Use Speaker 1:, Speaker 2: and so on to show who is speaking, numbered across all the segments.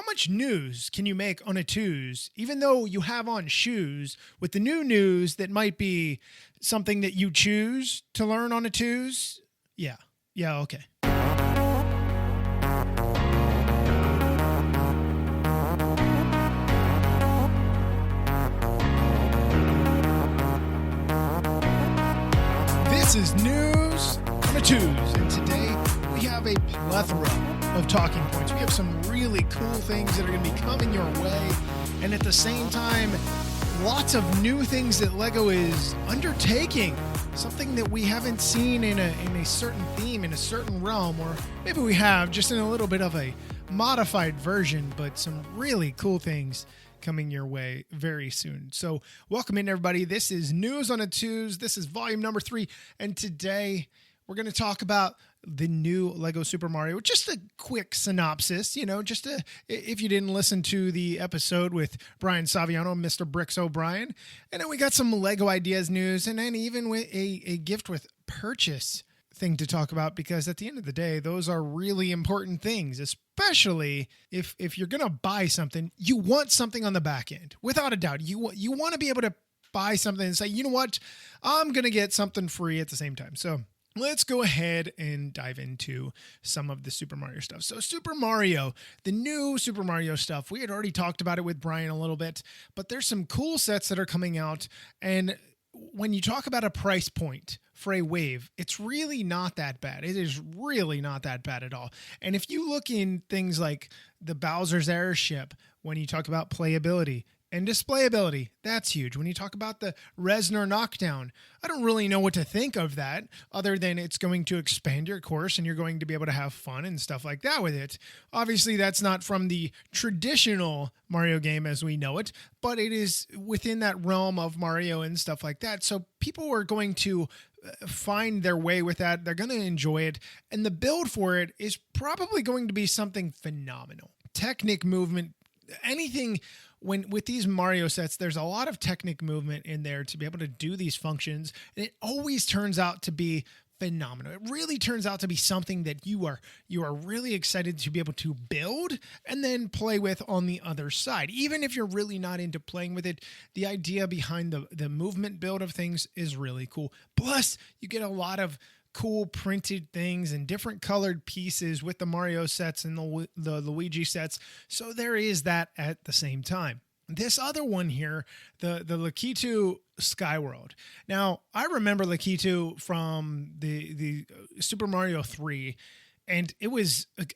Speaker 1: much news can you make on a Tues, even though you have on shoes, with the new news that might be something that you choose to learn on a Tues? Yeah, okay. This is News on a Tues, and today we have a plethora of talking points. We have some really cool things that are going to be coming your way, and at the same time, lots of new things that LEGO is undertaking. Something that we haven't seen in a certain theme, in a certain realm, or maybe we have, just in a little bit of a modified version, but some really cool things coming your way very soon. So welcome in, everybody. This is News on a Tues. This is volume number 3. And today we're going to talk about the new LEGO Super Mario. Just a quick synopsis, if you didn't listen to the episode with Brian Saviano, Mr. Bricks O'Brien. And then we got some LEGO ideas news, and then even with a gift with purchase thing to talk about, because at the end of the day, those are really important things, especially if you're going to buy something. You want something on the back end, without a doubt. You want to be able to buy something and say, you know what, I'm going to get something free at the same time. So let's go ahead and dive into some of the Super Mario stuff. So Super Mario, the new Super Mario stuff, we had already talked about it with Brian a little bit, but there's some cool sets that are coming out. And when you talk about a price point for a wave, it's really not that bad. It is really not that bad at all. And if you look in things like the Bowser's Airship, when you talk about playability and displayability, that's huge. When you talk about the Resner Knockdown, I don't really know what to think of that, other than it's going to expand your course and you're going to be able to have fun and stuff like that with it. Obviously, that's not from the traditional Mario game as we know it, but it is within that realm of Mario and stuff like that. So people are going to find their way with that. They're going to enjoy it. And the build for it is probably going to be something phenomenal. Technic, movement, anything. When with these Mario sets, there's a lot of technic movement in there to be able to do these functions. And it always turns out to be phenomenal. It really turns out to be something that you are really excited to be able to build and then play with on the other side. Even if you're really not into playing with it, the idea behind the movement build of things is really cool. Plus, you get a lot of cool printed things and different colored pieces with the Mario sets and the Luigi sets. So there is that at the same time. This other one here, the Lakitu Skyworld. Now, I remember Lakitu from the Super Mario 3, and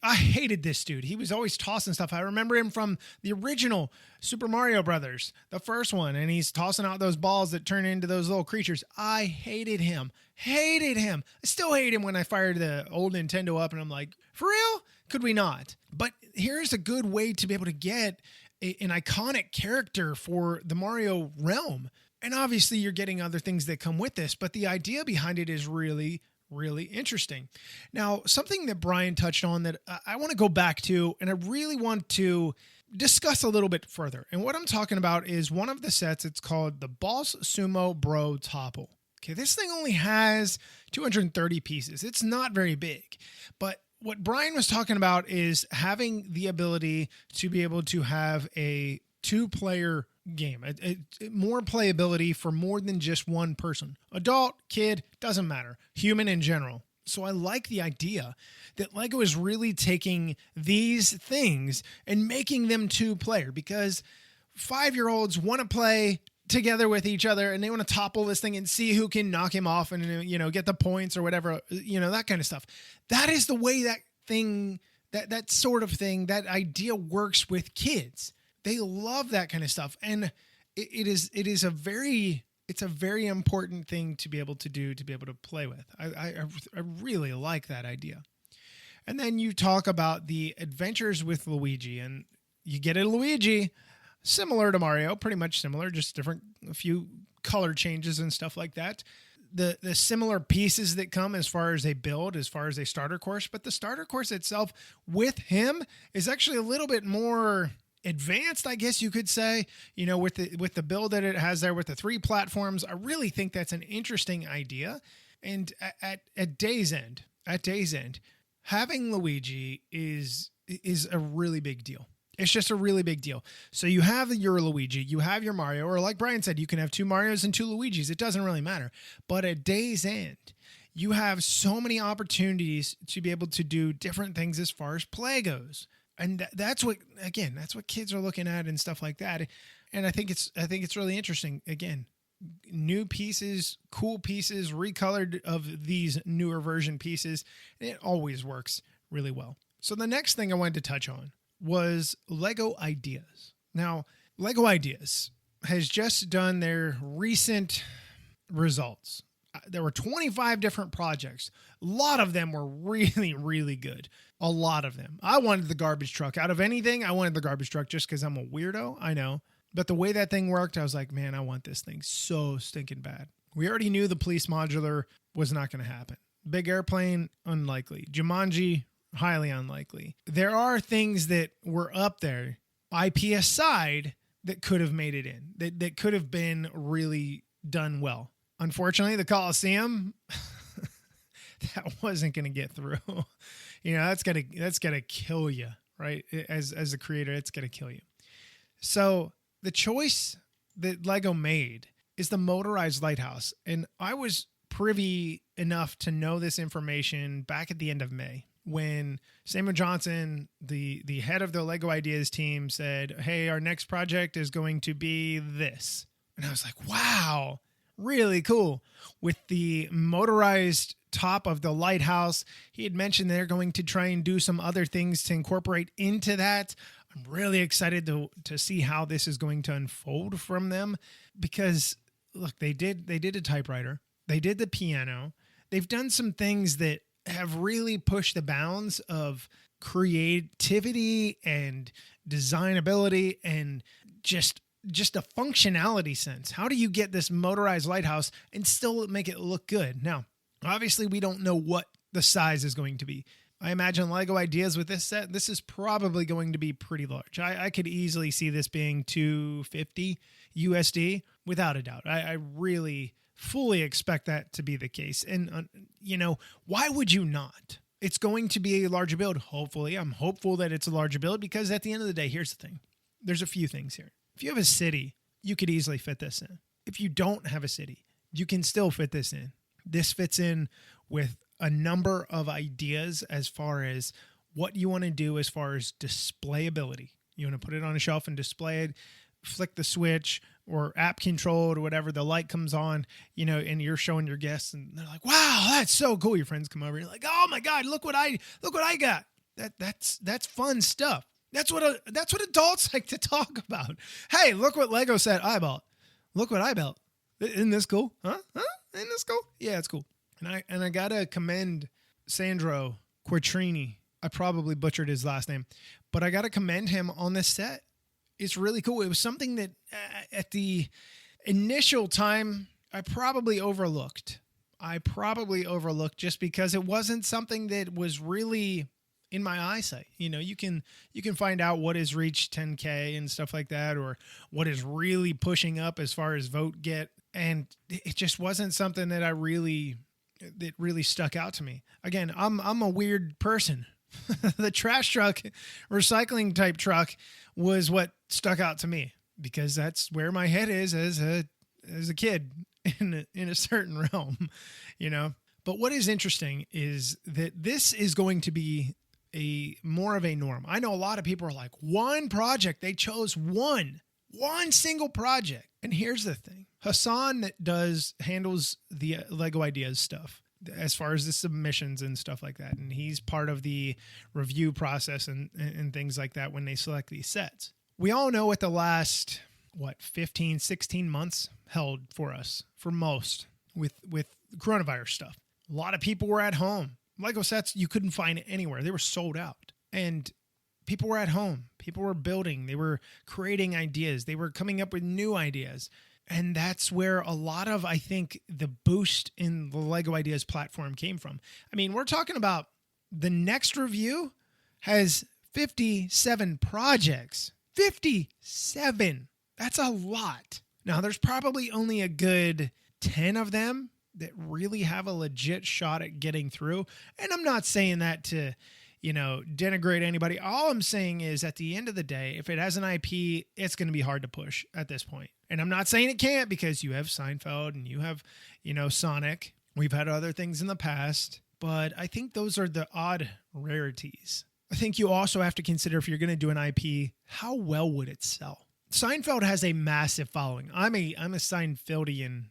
Speaker 1: I hated this dude. He was always tossing stuff. I remember him from the original Super Mario Brothers, the first one, and he's tossing out those balls that turn into those little creatures. I hated him. I still hate him when I fired the old Nintendo up and I'm like, for real? Could we not? But here's a good way to be able to get an iconic character for the Mario realm. And obviously you're getting other things that come with this, but the idea behind it is really, really interesting. Now, something that Brian touched on that I want to go back to, and I really want to discuss a little bit further. And what I'm talking about is one of the sets. It's called the Boss Sumo Bro Topple. Okay, this thing only has 230 pieces. It's not very big, but what Brian was talking about is having the ability to be able to have a 2-player game, more playability for more than just one person. Adult, kid, doesn't matter. Human in general. So I like the idea that LEGO is really taking these things and making them 2-player, because 5-year-olds want to play together with each other and they want to topple this thing and see who can knock him off and, get the points or whatever, that kind of stuff. That is the way that thing, that sort of thing, that idea works with kids. They love that kind of stuff. And it's a very important thing to be able to do, to be able to play with. I really like that idea. And then you talk about the adventures with Luigi, and you get a Luigi similar to Mario, pretty much similar, just different, a few color changes and stuff like that. The similar pieces that come as far as a build, as far as a starter course, but the starter course itself with him is actually a little bit more advanced, I guess you could say, with the build that it has there with the 3 platforms. I really think that's an interesting idea. And at day's end, having Luigi is a really big deal. It's just a really big deal. So you have your Luigi, you have your Mario, or like Brian said, you can have 2 Marios and 2 Luigis. It doesn't really matter. But at day's end, you have so many opportunities to be able to do different things as far as play goes. And that's what kids are looking at and stuff like that. And I think it's really interesting. Again, new pieces, cool pieces, recolored of these newer version pieces. It always works really well. So the next thing I wanted to touch on was Lego Ideas. Now, Lego Ideas has just done their recent results. There were 25 different projects. A lot of them were really, really good. A lot of them. I wanted the garbage truck. Out of anything, I wanted the garbage truck just because I'm a weirdo. I know. But the way that thing worked, I was like, man, I want this thing so stinking bad. We already knew the police modular was not going to happen. Big airplane, unlikely. Jumanji, highly unlikely. There are things that were up there, IP aside, that could have made it in. That could have been really done well. Unfortunately, the Coliseum, that wasn't going to get through. That's gonna kill you, right? As a creator, it's gonna kill you. So the choice that Lego made is the motorized lighthouse, and I was privy enough to know this information back at the end of May when Samuel Johnson, the head of the Lego Ideas team, said, "Hey, our next project is going to be this," and I was like, "Wow." Really cool. With the motorized top of the lighthouse, he had mentioned they're going to try and do some other things to incorporate into that. I'm really excited to see how this is going to unfold from them because, look, they did a typewriter. They did the piano. They've done some things that have really pushed the bounds of creativity and designability and just a functionality sense. How do you get this motorized lighthouse and still make it look good? Now, obviously, we don't know what the size is going to be. I imagine Lego Ideas with this set, this is probably going to be pretty large. I could easily see this being $250 USD without a doubt. I really fully expect that to be the case. And, why would you not? It's going to be a larger build, hopefully. I'm hopeful that it's a larger build because at the end of the day, here's the thing. There's a few things here. If you have a city, you could easily fit this in. If you don't have a city, you can still fit this in. This fits in with a number of ideas as far as what you want to do as far as displayability. You want to put it on a shelf and display it, flick the switch or app controlled or whatever, the light comes on, and you're showing your guests and they're like, wow, that's so cool. Your friends come over and you're like, oh my God, look what I got. That's fun stuff. That's what adults like to talk about. Hey, look what Lego said I bought. Look what I built. Isn't this cool? Huh? Isn't this cool? Yeah, it's cool. And I gotta commend Sandro Quattrini. I probably butchered his last name, but I gotta commend him on this set. It's really cool. It was something that at the initial time I probably overlooked. Just because it wasn't something that was really in my eyesight. You can find out what has reached 10K and stuff like that, or what is really pushing up as far as vote get. And it just wasn't something that really stuck out to me. Again, I'm a weird person. The trash truck, recycling type truck was what stuck out to me because that's where my head is as a kid in a certain realm, But what is interesting is that this is going to be more of a norm. I know a lot of people are like, one project, they chose one single project. And here's the thing. Hassan that handles the Lego Ideas stuff as far as the submissions and stuff like that. And he's part of the review process and things like that when they select these sets. We all know what the last, 15, 16 months held for us, for most, with coronavirus stuff. A lot of people were at home. Lego sets, you couldn't find it anywhere. They were sold out. And people were at home. People were building. They were creating ideas. They were coming up with new ideas. And that's where a lot of, I think, the boost in the Lego Ideas platform came from. I mean, we're talking about the next review has 57 projects. 57. That's a lot. Now, there's probably only a good 10 of them that really have a legit shot at getting through. And I'm not saying that to, denigrate anybody. All I'm saying is at the end of the day, if it has an IP, it's going to be hard to push at this point. And I'm not saying it can't, because you have Seinfeld and you have, Sonic. We've had other things in the past, but I think those are the odd rarities. I think you also have to consider, if you're going to do an IP, how well would it sell? Seinfeld has a massive following. I'm a Seinfeldian,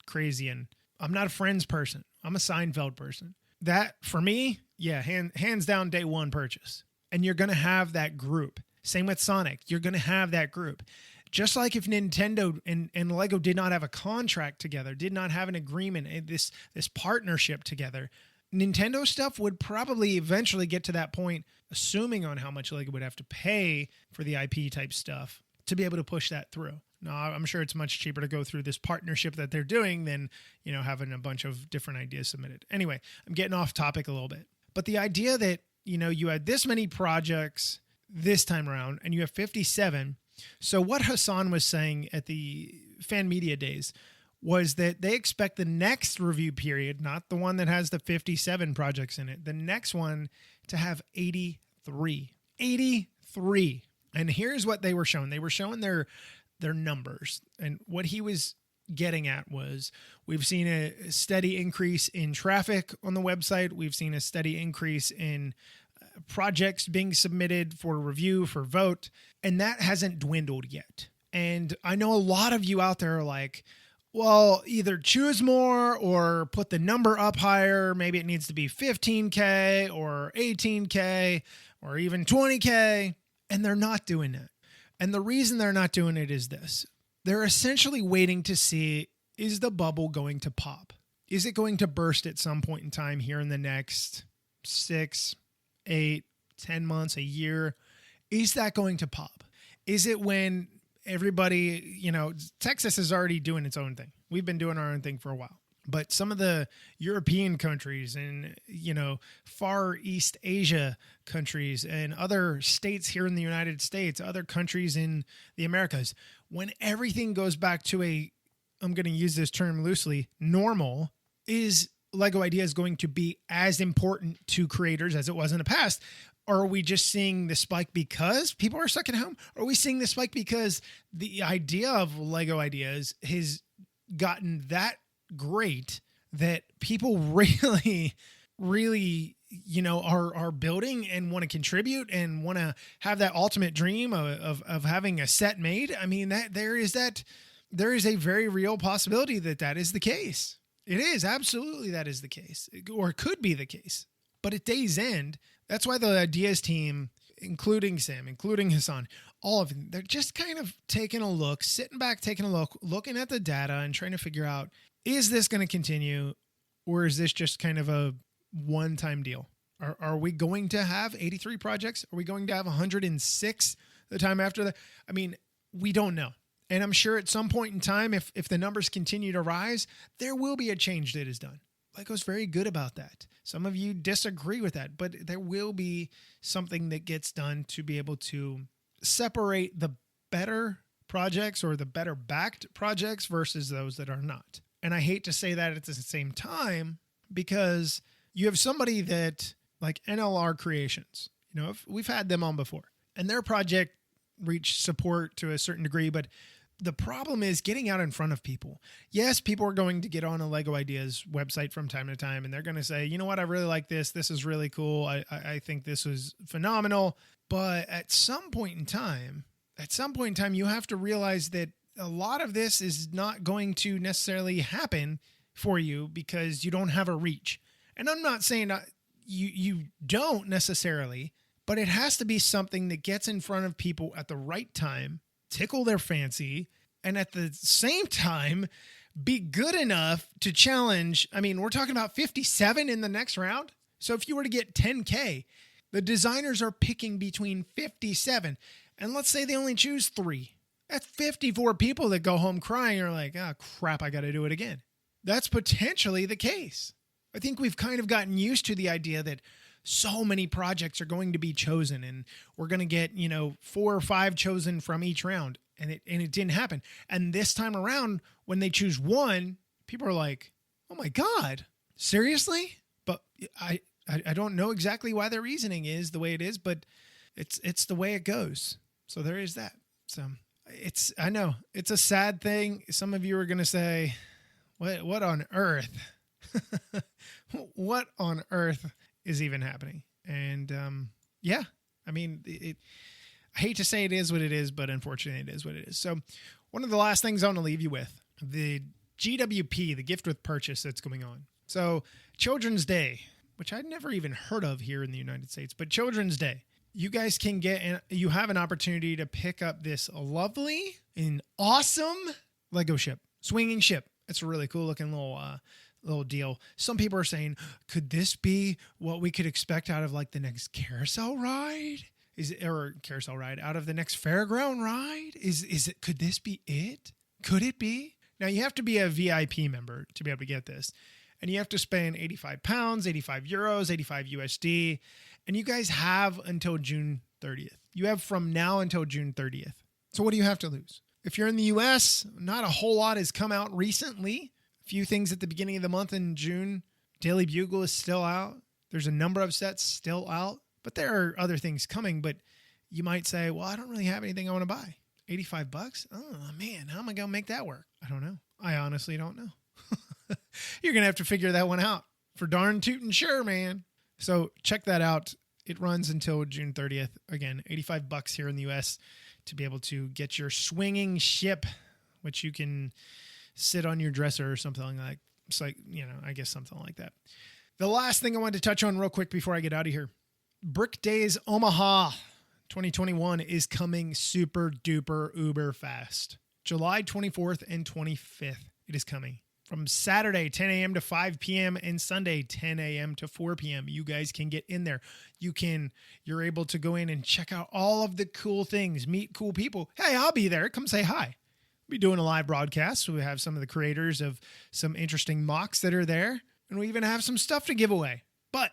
Speaker 1: crazian. I'm not a Friends person. I'm a Seinfeld person. That, for me, yeah, hands down, day one purchase. And you're going to have that group. Same with Sonic. You're going to have that group. Just like if Nintendo and Lego did not have a contract together, did not have an agreement, this partnership together, Nintendo stuff would probably eventually get to that point, assuming on how much Lego would have to pay for the IP type stuff to be able to push that through. Now, I'm sure it's much cheaper to go through this partnership that they're doing than, having a bunch of different ideas submitted. Anyway, I'm getting off topic a little bit. But the idea that, you had this many projects this time around and you have 57. So what Hassan was saying at the Fan Media Days was that they expect the next review period, not the one that has the 57 projects in it, the next one to have 83. 83. And here's what they were showing. They were showing their numbers. And what he was getting at was, we've seen a steady increase in traffic on the website. We've seen a steady increase in projects being submitted for review, for vote, and that hasn't dwindled yet. And I know a lot of you out there are like, well, either choose more or put the number up higher. Maybe it needs to be 15K or 18K or even 20K. And they're not doing that. And the reason they're not doing it is this. They're essentially waiting to see, is the bubble going to pop? Is it going to burst at some point in time here in the next 6, 8, 10 months, a year? Is that going to pop? Is it when everybody, Texas is already doing its own thing. We've been doing our own thing for a while. But some of the European countries and, Far East Asia countries and other states here in the United States, other countries in the Americas, when everything goes back to I'm going to use this term loosely, normal, is Lego Ideas going to be as important to creators as it was in the past? Or are we just seeing the spike because people are stuck at home? Or are we seeing the spike because the idea of Lego Ideas has gotten that great that people really, really, are building and want to contribute and want to have that ultimate dream of having a set made? I mean, there is a very real possibility that is the case. It is absolutely, that is the case, or it could be the case. But at day's end, that's why the Ideas team, including Sam, including Hassan, all of them, they're just kind of taking a look, sitting back, taking a look, looking at the data and trying to figure out, is this going to continue, or is this just kind of a one-time deal? Are we going to have 83 projects? Are we going to have 106 the time after that? I mean, we don't know. And I'm sure at some point in time, if the numbers continue to rise, there will be a change that is done. Lego's very good about that. Some of you disagree with that, but there will be something that gets done to be able to separate the better projects or the better backed projects versus those that are not. And I hate to say that at the same time, because you have somebody that, like NLR Creations, we've had them on before, and their project reached support to a certain degree, but the problem is getting out in front of people. Yes, people are going to get on a Lego Ideas website from time to time, and they're going to say, you know what, I really like this. This is really cool. I think this was phenomenal. But at some point in time, you have to realize that a lot of this is not going to necessarily happen for you because you don't have a reach. And I'm not saying you don't necessarily, but it has to be something that gets in front of people at the right time, tickle their fancy, and at the same time, be good enough to challenge. I mean, we're talking about 57 in the next round. So if you were to get 10K, the designers are picking between 57, and let's say they only choose 3. That's 54 people that go home crying or like, oh, crap, I got to do it again. That's potentially the case. I think we've kind of gotten used to the idea that so many projects are going to be chosen and we're going to get, 4 or 5 chosen from each round. And it didn't happen. And this time around, when they choose one, people are like, oh my God, seriously? But I don't know exactly why their reasoning is the way it is, but it's the way it goes. So there is that. So I know it's a sad thing. Some of you are going to say, what on earth? What on earth is even happening? And yeah, I mean, I hate to say it is what it is, but unfortunately it is what it is. So one of the last things I want to leave you with, the GWP, the gift with purchase that's going on. So Children's Day, which I'd never even heard of here in the United States, but Children's Day, you guys can you have an opportunity to pick up this lovely and awesome Lego ship, swinging ship. It's a really cool looking little deal. Some people are saying, could this be what we could expect out of like the next carousel ride? Out of the next fairground ride? Could this be it? Could it be? Now you have to be a VIP member to be able to get this. And you have to spend 85 pounds, 85 euros, 85 USD. And you guys have until June 30th. You have from now until June 30th. So what do you have to lose? If you're in the US, not a whole lot has come out recently. A few things at the beginning of the month in June. Daily Bugle is still out. There's a number of sets still out. But there are other things coming. But you might say, well, I don't really have anything I want to buy. $85? Oh, man, how am I going to make that work? I don't know. I honestly don't know. You're going to have to figure that one out for darn tootin' sure, man. So check that out. It runs until June 30th. Again, $85 here in the US to be able to get your swinging ship, which you can sit on your dresser or something like, it's like, I guess something like that. The last thing I wanted to touch on real quick before I get out of here. Brick Days Omaha 2021 is coming super duper uber fast. July 24th and 25th. It is coming. From Saturday, 10 a.m. to 5 p.m. and Sunday, 10 a.m. to 4 p.m. You guys can get in there. You're able to go in and check out all of the cool things, meet cool people. Hey, I'll be there. Come say hi. We'll be doing a live broadcast. So we have some of the creators of some interesting mocks that are there. And we even have some stuff to give away. But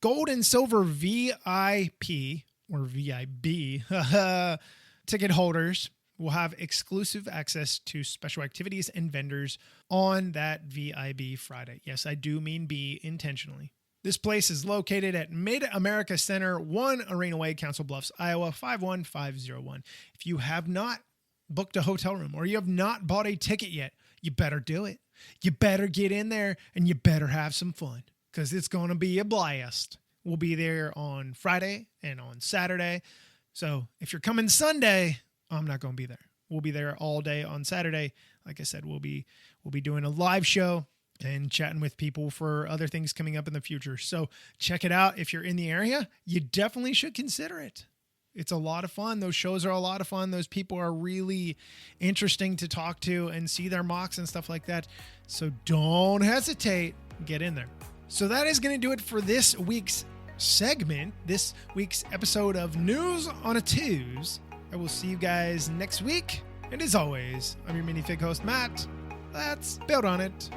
Speaker 1: gold and silver VIP or VIB ticket holders will have exclusive access to special activities and vendors on that VIB Friday. Yes, I do mean B intentionally. This place is located at Mid-America Center, 1 Arena Way, Council Bluffs, Iowa, 51501. If you have not booked a hotel room or you have not bought a ticket yet, you better do it. You better get in there and you better have some fun because it's going to be a blast. We'll be there on Friday and on Saturday. So if you're coming Sunday, I'm not going to be there. We'll be there all day on Saturday. Like I said, we'll be doing a live show and chatting with people for other things coming up in the future. So check it out. If you're in the area, you definitely should consider it. It's a lot of fun. Those shows are a lot of fun. Those people are really interesting to talk to and see their mocks and stuff like that. So don't hesitate. Get in there. So that is going to do it for this week's segment, this week's episode of News on a Tues. I will see you guys next week. And as always, I'm your minifig host, Matt. Let's build on it.